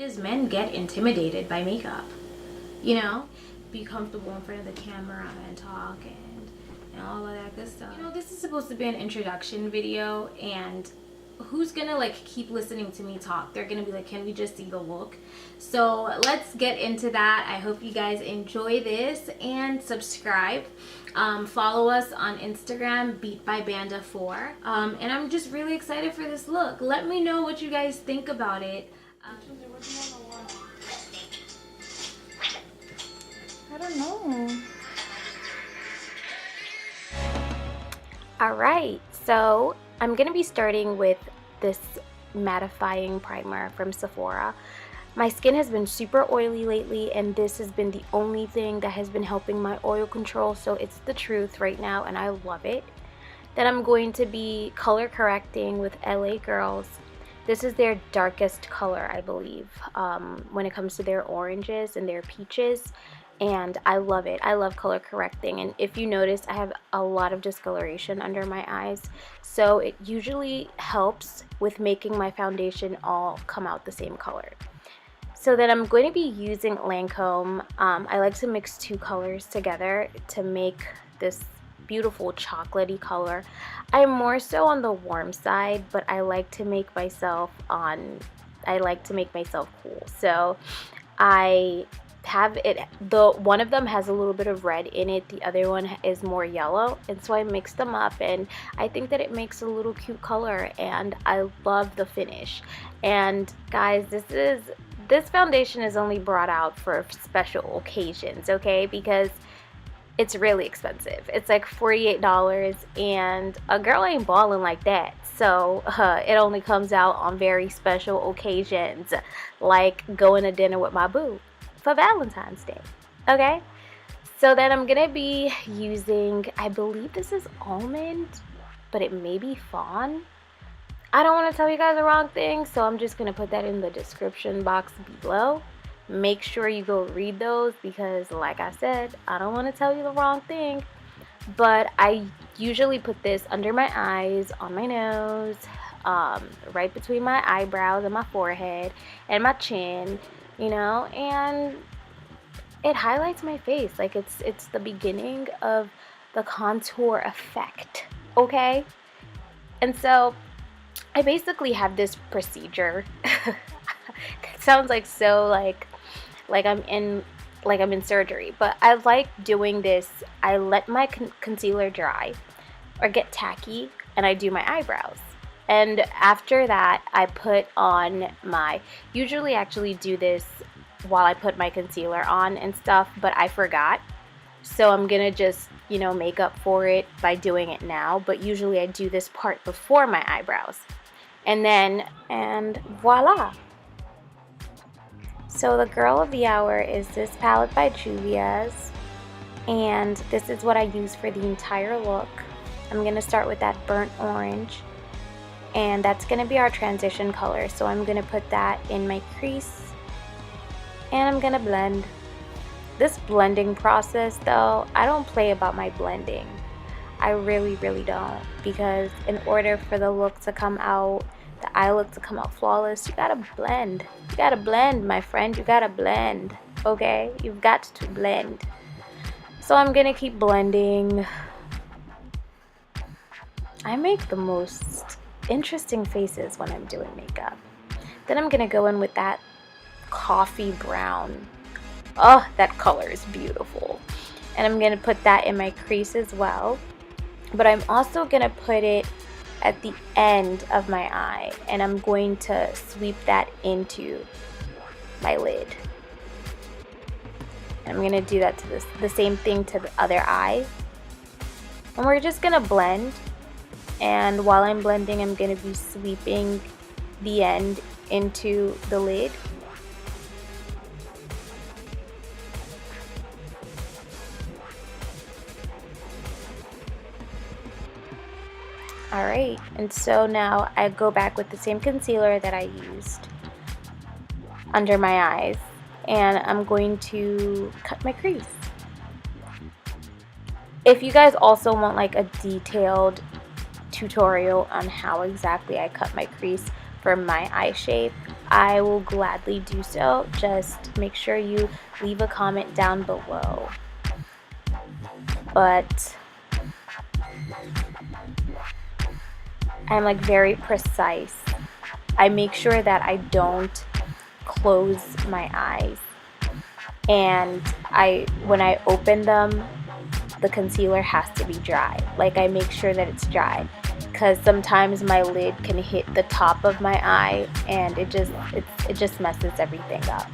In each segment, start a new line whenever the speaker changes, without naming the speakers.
is men get intimidated by makeup, you know? Be comfortable in front of the camera and talk and all of that good stuff. You know, this is supposed to be an introduction video, and who's gonna like keep listening to me talk? They're gonna be like, can we just see the look? So let's get into that. I hope you guys enjoy this and subscribe. Follow us on Instagram, Beat by Banda 4. And I'm just really excited for this look. Let me know what you guys think about it. I don't know. Alright, so I'm going to be starting with this mattifying primer from Sephora. My skin has been super oily lately, and this has been the only thing that has been helping my oil control, so it's the truth right now and I love it. Then I'm going to be color correcting with LA Girls. This is their darkest color, I believe, when it comes to their oranges and their peaches, and I love it. I love color correcting, and if you notice, I have a lot of discoloration under my eyes, so it usually helps with making my foundation all come out the same color. So then I'm going to be using Lancome. I like to mix two colors together to make this beautiful chocolatey color. I'm more so on the warm side, but I like to make myself cool. So I have it, one of them has a little bit of red in it, the other one is more yellow, and so I mixed them up, and I think that it makes a little cute color, and I love the finish. And guys, this foundation is only brought out for special occasions, okay, because it's really expensive. It's like $48, and a girl ain't balling like that, so it only comes out on very special occasions, like going to dinner with my boo for Valentine's Day, okay? So then I'm gonna be using, I believe this is Almond, but it may be Fawn. I don't want to tell you guys the wrong thing, so I'm just gonna put that in the description box below. Make sure you go read those, because like I said, I don't want to tell you the wrong thing. But I usually put this under my eyes, on my nose, right between my eyebrows and my forehead and my chin, you know, and it highlights my face. Like it's the beginning of the contour effect, okay? And so I basically have this procedure. It sounds like so like I'm in surgery, but I like doing this. I let my concealer dry or get tacky, and I do my eyebrows. And after that, I put on my, usually actually do this while I put my concealer on and stuff, but I forgot. So I'm gonna just, you know, make up for it by doing it now, but usually I do this part before my eyebrows. And voila. So the girl of the hour is this palette by Juvia's, and this is what I use for the entire look. I'm gonna start with that burnt orange, and that's gonna be our transition color. So I'm gonna put that in my crease, and I'm gonna blend. This blending process though, I don't play about my blending. I really don't, because in order for the look to come out, the eye look to come out flawless, you gotta blend. You gotta blend, my friend. You gotta blend, okay? You've got to blend. So I'm gonna keep blending. I make the most interesting faces when I'm doing makeup. Then I'm gonna go in with that coffee brown. Oh, that color is beautiful. And I'm gonna put that in my crease as well. But I'm also gonna put it at the end of my eye, and I'm going to sweep that into my lid. And I'm gonna do that to the same thing to the other eye. And we're just gonna blend. And while I'm blending, I'm gonna be sweeping the end into the lid. Alright, and so now I go back with the same concealer that I used under my eyes, and I'm going to cut my crease. If you guys also want like a detailed tutorial on how exactly I cut my crease for my eye shape, I will gladly do so. Just make sure you leave a comment down below. But I'm like very precise. I make sure that I don't close my eyes, and when I open them, the concealer has to be dry. Like, I make sure that it's dry, because sometimes my lid can hit the top of my eye and it just messes everything up.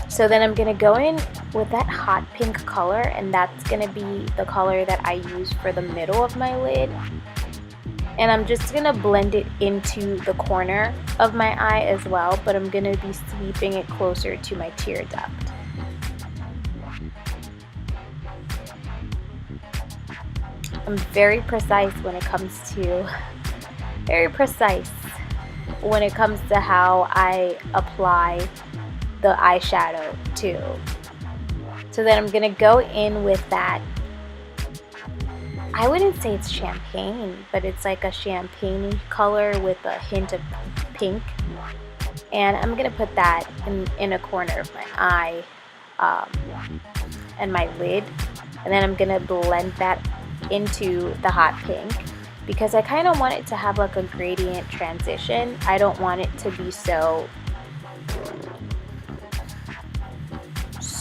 So then I'm gonna go in with that hot pink color, and that's gonna be the color that I use for the middle of my lid. And I'm just gonna blend it into the corner of my eye as well, but I'm gonna be sweeping it closer to my tear duct. I'm very precise when it comes to how I apply the eyeshadow too. So then I'm gonna go in with that, I wouldn't say it's champagne, but it's like a champagne color with a hint of pink, and I'm gonna put that in a corner of my eye and my lid, and then I'm gonna blend that into the hot pink, because I kind of want it to have like a gradient transition. I don't want it to be so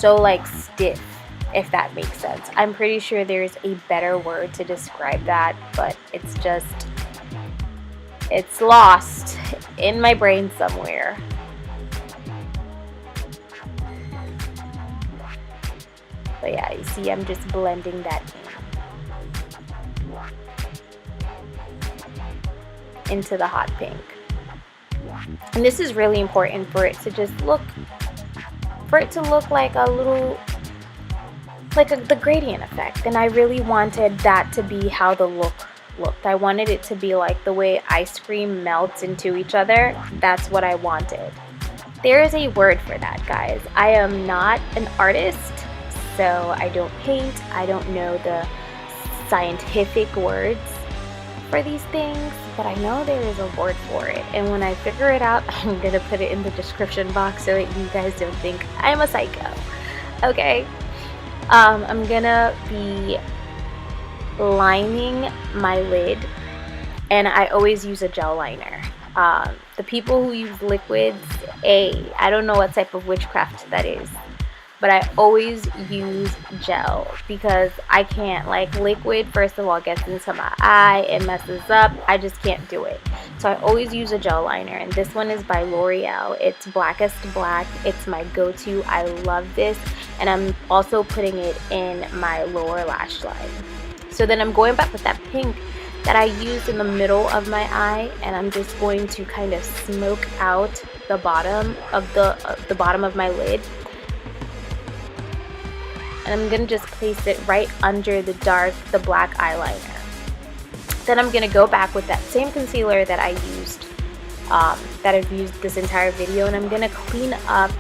like stiff, if that makes sense. I'm pretty sure there's a better word to describe that, but it's lost in my brain somewhere. But yeah, you see, I'm just blending that into the hot pink. And this is really important for it to just look, like a little, the gradient effect. And I really wanted that to be how the look looked. I wanted it to be like the way ice cream melts into each other. That's what I wanted. There is a word for that, guys. I am not an artist, so I don't paint. I don't know the scientific words for these things, but I know there is a word for it, and when I figure it out, I'm gonna put it in the description box so that you guys don't think I'm a psycho. Okay, I'm gonna be lining my lid, and I always use a gel liner. The people who use liquids, I don't know what type of witchcraft that is, but I always use gel, because I can't, like, liquid first of all gets into my eye, it messes up, I just can't do it. So I always use a gel liner, and this one is by L'Oreal. It's Blackest Black. It's my go-to. I love this, and I'm also putting it in my lower lash line. So then I'm going back with that pink that I used in the middle of my eye, and I'm just going to kind of smoke out the bottom of the bottom of my lid. And I'm going to just place it right under the black eyeliner. Then I'm going to go back with that same concealer that I used, that I've used this entire video, and I'm going to clean up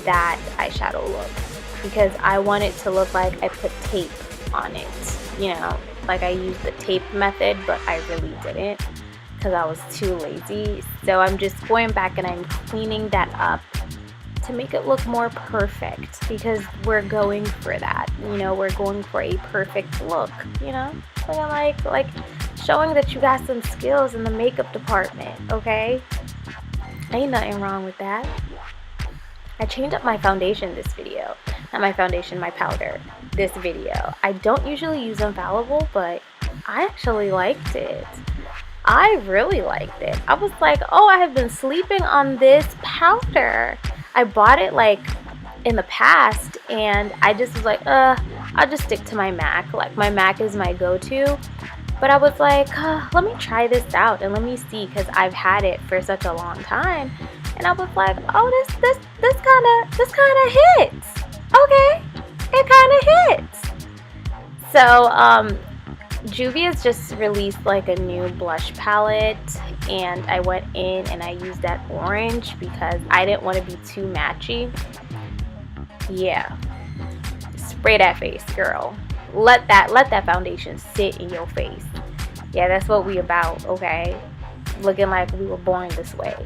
that eyeshadow look, because I want it to look like I put tape on it, you know, like I used the tape method, but I really didn't, because I was too lazy. So I'm just going back and I'm cleaning that up to make it look more perfect, because we're going for that, you know, we're going for a perfect look, you know, like showing that you got some skills in the makeup department, okay? Ain't nothing wrong with that. I changed up my foundation this video, not my foundation, my powder this video. I don't usually use Infallible, but I actually liked it. I really liked it. I was like, oh, I have been sleeping on this powder. I bought it like in the past, and I just was like, I'll just stick to my MAC. Like, my MAC is my go-to. But I was like, let me try this out and let me see, because I've had it for such a long time. And I was like, oh, this kind of hits. Okay, it kind of hits. So Juvia's just released like a new blush palette, and I went in and I used that orange because I didn't want to be too matchy. Yeah, spray that face, girl. Let that foundation sit in your face. Yeah, that's what we about, okay? Looking like we were born this way.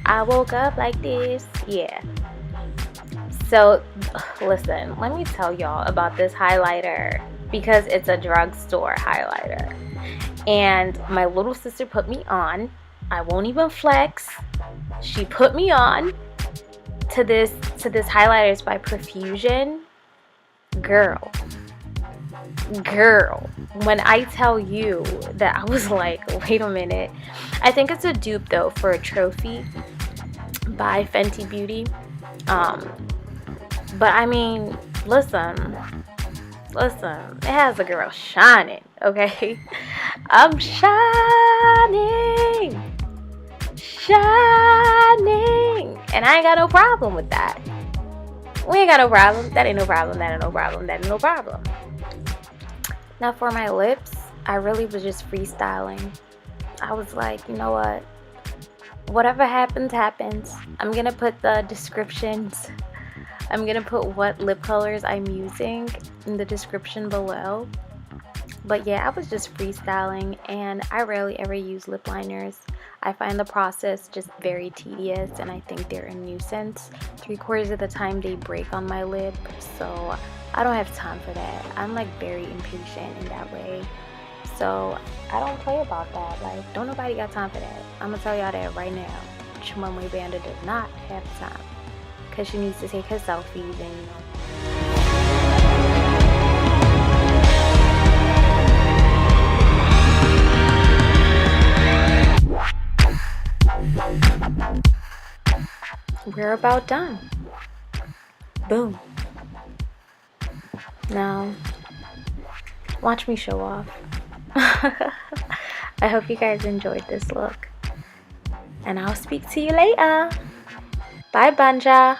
I woke up like this. Yeah. So, listen, let me tell y'all about this highlighter because it's a drugstore highlighter. And my little sister put me on. I won't even flex. She put me on to this highlighter. It's by Profusion. Girl, when I tell you that I was like, wait a minute. I think it's a dupe though for a Trophy by Fenty Beauty. But I mean, listen, it has a girl shining, okay? I'm shining, and I ain't got no problem with that. We ain't got no problem. That ain't no problem. That ain't no problem. That ain't no problem. Now for my lips, I really was just freestyling. I was like, you know what? Whatever happens, happens. I'm gonna put the descriptions. I'm gonna put what lip colors I'm using in the description below. But yeah, I was just freestyling, and I rarely ever use lip liners. I find the process just very tedious, and I think they're a nuisance. 3/4 of the time they break on my lip, so I don't have time for that. I'm like very impatient in that way. So I don't play about that. Like, don't nobody got time for that. I'm gonna tell y'all that right now. Banda does not have time, because she needs to take her selfies and we're about done. Boom. Now, watch me show off. I hope you guys enjoyed this look. And I'll speak to you later. Bye, Banja.